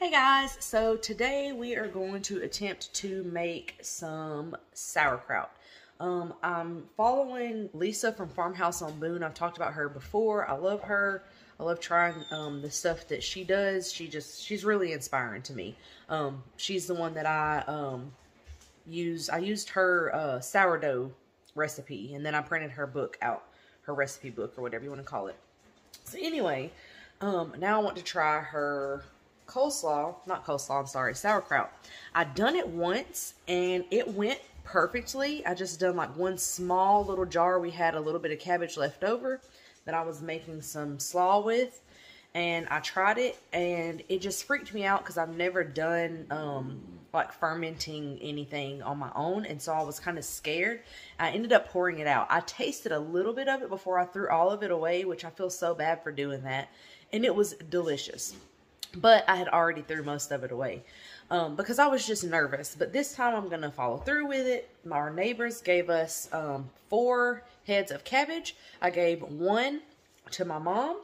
Hey guys, so today we are going to attempt to make some sauerkraut. I'm following Lisa from Farmhouse on Boone. I've talked about her before. I love her. I love trying the stuff that she does. She's really inspiring to me. She's the one that I used her sourdough recipe, and then I printed her book out, her recipe book or whatever you want to call it. So anyway, now I want to try her sauerkraut. I'd done it once and it went perfectly. I just done like one small little jar. We had a little bit of cabbage left over that I was making some slaw with, and I tried it and it just freaked me out because I've never done like fermenting anything on my own, and so I was kind of scared. I ended up pouring it out. I tasted a little bit of it before I threw all of it away, which I feel so bad for doing that, and it was delicious. But I had already threw most of it away because I was just nervous. But this time I'm going to follow through with it. Our neighbors gave us 4 heads of cabbage. I gave 1 to my mom.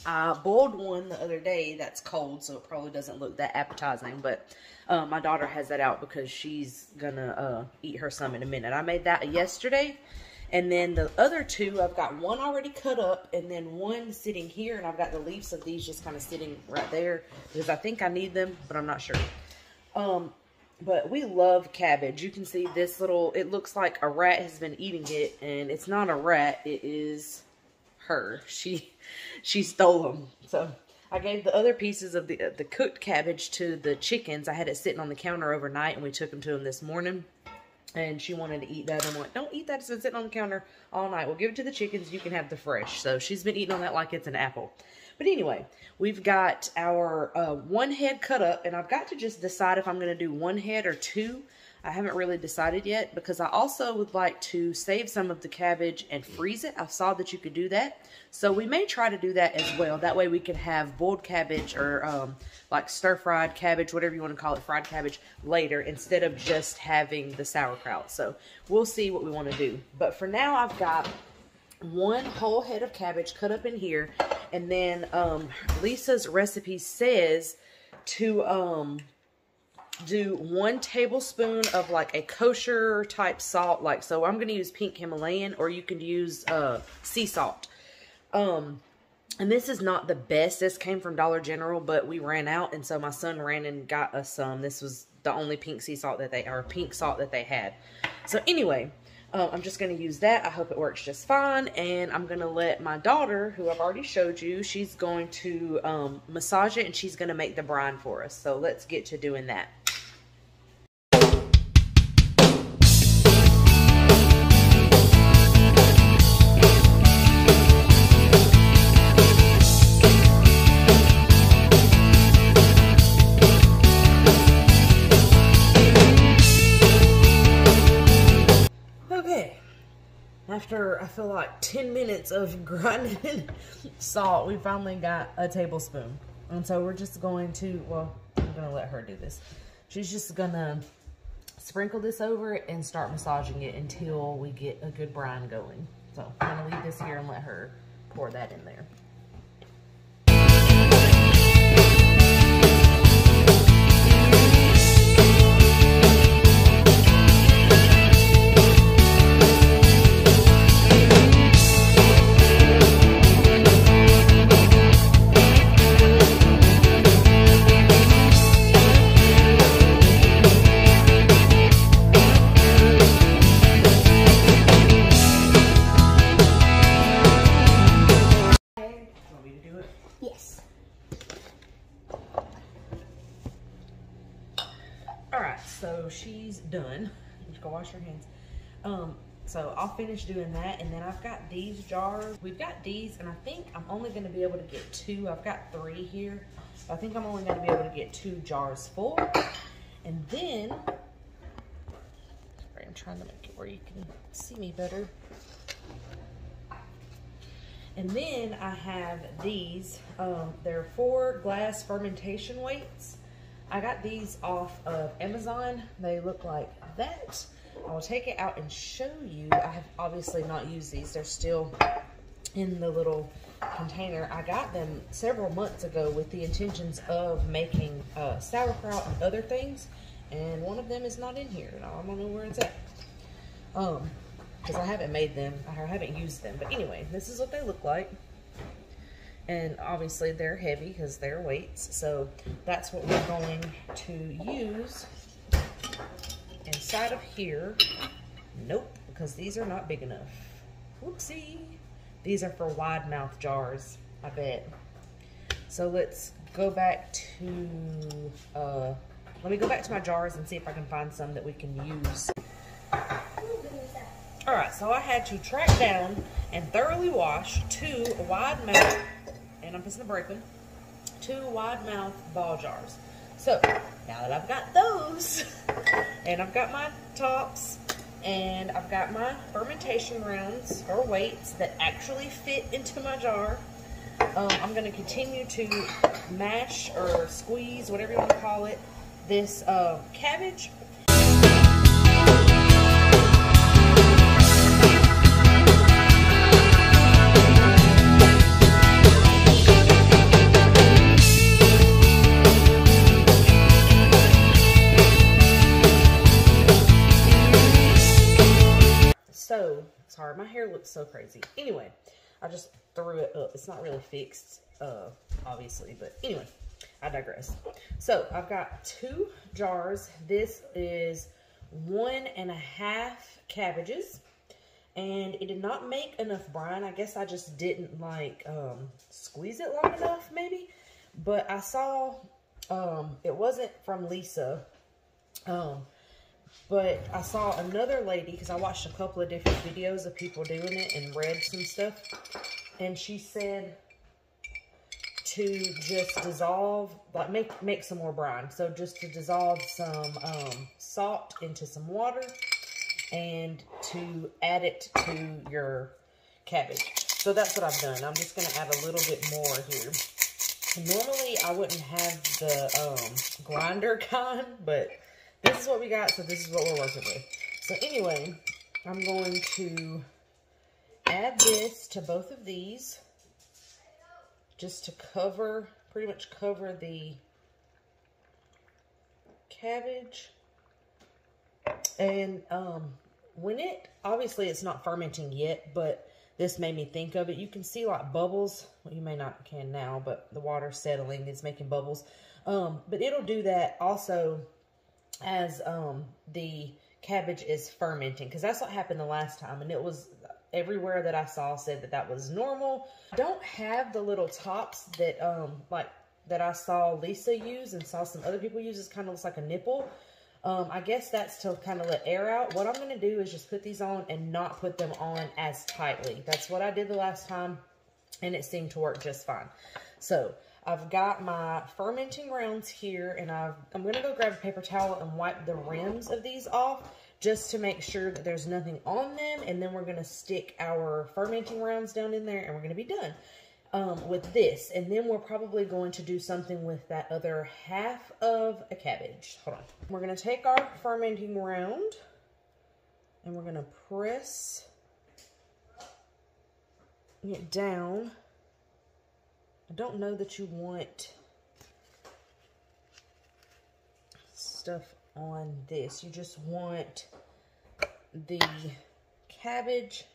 I boiled one the other day that's cold, so it probably doesn't look that appetizing. But my daughter has that out because she's going to eat her some in a minute. I made that yesterday. And then the other 2, I've got 1 already cut up and then 1 sitting here. And I've got the leaves of these just kind of sitting right there because I think I need them, but I'm not sure. But we love cabbage. You can see this little, it looks like a rat has been eating it. And it's not a rat, it is her. She stole them. So I gave the other pieces of the cooked cabbage to the chickens. I had it sitting on the counter overnight and we took them to them this morning. And she wanted to eat that. I'm like, don't eat that. It's been sitting on the counter all night. We'll give it to the chickens. You can have the fresh. So she's been eating on that like it's an apple. But anyway, we've got our 1 head cut up. And I've got to just decide if I'm going to do 1 head or 2. I haven't really decided yet because I also would like to save some of the cabbage and freeze it. I saw that you could do that. So we may try to do that as well. That way we can have boiled cabbage or like stir-fried cabbage, whatever you want to call it, fried cabbage later instead of just having the sauerkraut. So we'll see what we want to do. But for now, I've got 1 whole head of cabbage cut up in here. And then Lisa's recipe says to do 1 tablespoon of like a kosher type salt, like, so I'm going to use pink Himalayan, or you can use sea salt. And this is not the best. This came from Dollar General, but we ran out, and so my son ran and got us some. This was the only pink sea salt that pink salt that they had. So anyway, I'm just going to use that. I hope it works just fine, and I'm going to let my daughter, who I've already showed you, she's going to massage it, and she's going to make the brine for us. So let's get to doing that. After, I feel like 10 minutes of grinding salt, we finally got a tablespoon. And so we're just going to, well, I'm going to let her do this. She's just going to sprinkle this over it and start massaging it until we get a good brine going. So I'm going to leave this here and let her pour that in there. So she's done. Just go wash your hands. So I'll finish doing that, and then I've got these jars. We've got these, and I think I'm only going to be able to get 2. I've got 3 here. I think I'm only going to be able to get 2 jars full. And then, sorry, I'm trying to make it where you can see me better. And then I have these. They're 4 glass fermentation weights. I got these off of Amazon. They look like that. I will take it out and show you. I have obviously not used these. They're still in the little container. I got them several months ago with the intentions of making sauerkraut and other things, and one of them is not in here. I don't know where it's at. Because I haven't made them, I haven't used them. But anyway, this is what they look like. And obviously they're heavy because they're weights. So that's what we're going to use inside of here. Nope, because these are not big enough. Whoopsie. These are for wide mouth jars, I bet. So let's go back to, let me go back to my jars and see if I can find some that we can use. All right, so I had to track down and thoroughly wash 2 wide mouth, and I'm just gonna break them, 2 wide mouth ball jars. So now that I've got those, and I've got my tops, and I've got my fermentation rounds or weights that actually fit into my jar, I'm gonna continue to mash or squeeze, whatever you want to call it, this cabbage. So, sorry, my hair looks so crazy. Anyway, I just threw it up. It's not really fixed, obviously, but anyway, I digress. So, I've got 2 jars. This is 1.5 cabbages, and it did not make enough brine. I guess I just didn't, like, squeeze it long enough, maybe, but I saw, it wasn't from Lisa, but I saw another lady, because I watched a couple of different videos of people doing it and read some stuff, and she said to just dissolve, like make some more brine. So just to dissolve some salt into some water and to add it to your cabbage. So that's what I've done. I'm just going to add a little bit more here. Normally I wouldn't have the grinder kind, but this is what we got, so this is what we're working with. So anyway, I'm going to add this to both of these just to cover, pretty much cover the cabbage. And when it, obviously it's not fermenting yet, but this made me think of it. You can see like bubbles. Well, you may not can now, but the water's settling, it's making bubbles. But it'll do that also as the cabbage is fermenting, because that's what happened the last time, and it was everywhere that I saw said that that was normal. I don't have the little tops that like that I saw Lisa use and saw some other people use. It kind of looks like a nipple. I guess that's to kind of let air out. What I'm going to do is just put these on and not put them on as tightly. That's what I did the last time, and it seemed to work just fine. So I've got my fermenting rounds here, and I'm going to go grab a paper towel and wipe the rims of these off just to make sure that there's nothing on them. And then we're going to stick our fermenting rounds down in there, and we're going to be done with this. And then we're probably going to do something with that other half of a cabbage. Hold on. We're going to take our fermenting round, and we're going to press it down. I don't know that you want stuff on this. You just want the cabbage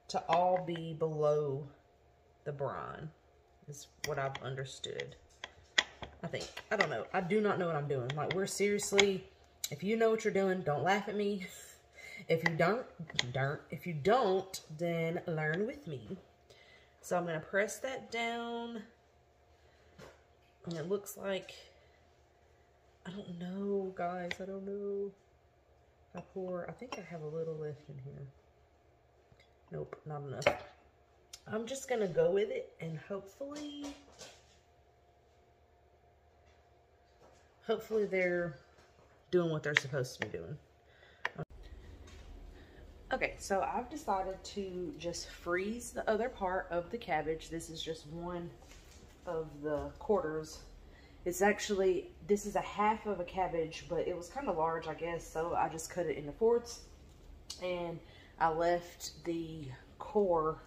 to all be below the brine, is what I've understood. I think. I don't know. I do not know what I'm doing. Like, we're seriously, if you know what you're doing, don't laugh at me. If you don't, then learn with me. So I'm going to press that down, and it looks like, I don't know, guys, I don't know. I think I have a little left in here. Nope, not enough. I'm just going to go with it, and hopefully they're doing what they're supposed to be doing. Okay, so I've decided to just freeze the other part of the cabbage. This is just one of the quarters. It's actually, this is a half of a cabbage, but it was kind of large, I guess, so I just cut it into fourths. And I left the core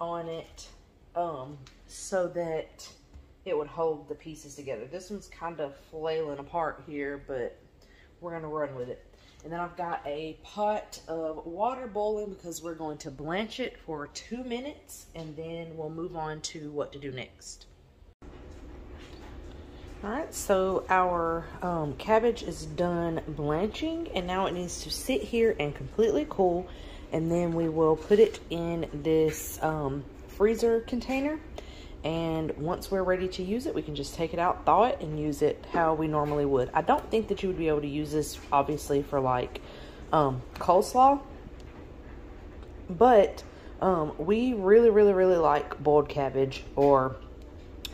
on it so that it would hold the pieces together. This one's kind of flailing apart here, but we're gonna run with it. And then I've got a pot of water boiling because we're going to blanch it for 2 minutes, and then we'll move on to what to do next. All right, so our cabbage is done blanching, and now it needs to sit here and completely cool, and then we will put it in this freezer container. And once we're ready to use it, we can just take it out, thaw it, and use it how we normally would. I don't think that you would be able to use this, obviously, for like coleslaw. But we really, really, really like boiled cabbage or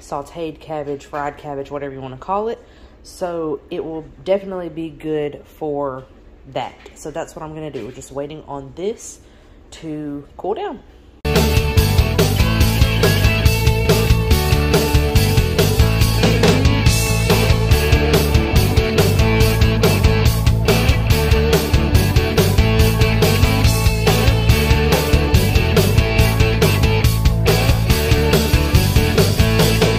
sauteed cabbage, fried cabbage, whatever you want to call it. So it will definitely be good for that. So that's what I'm going to do. We're just waiting on this to cool down.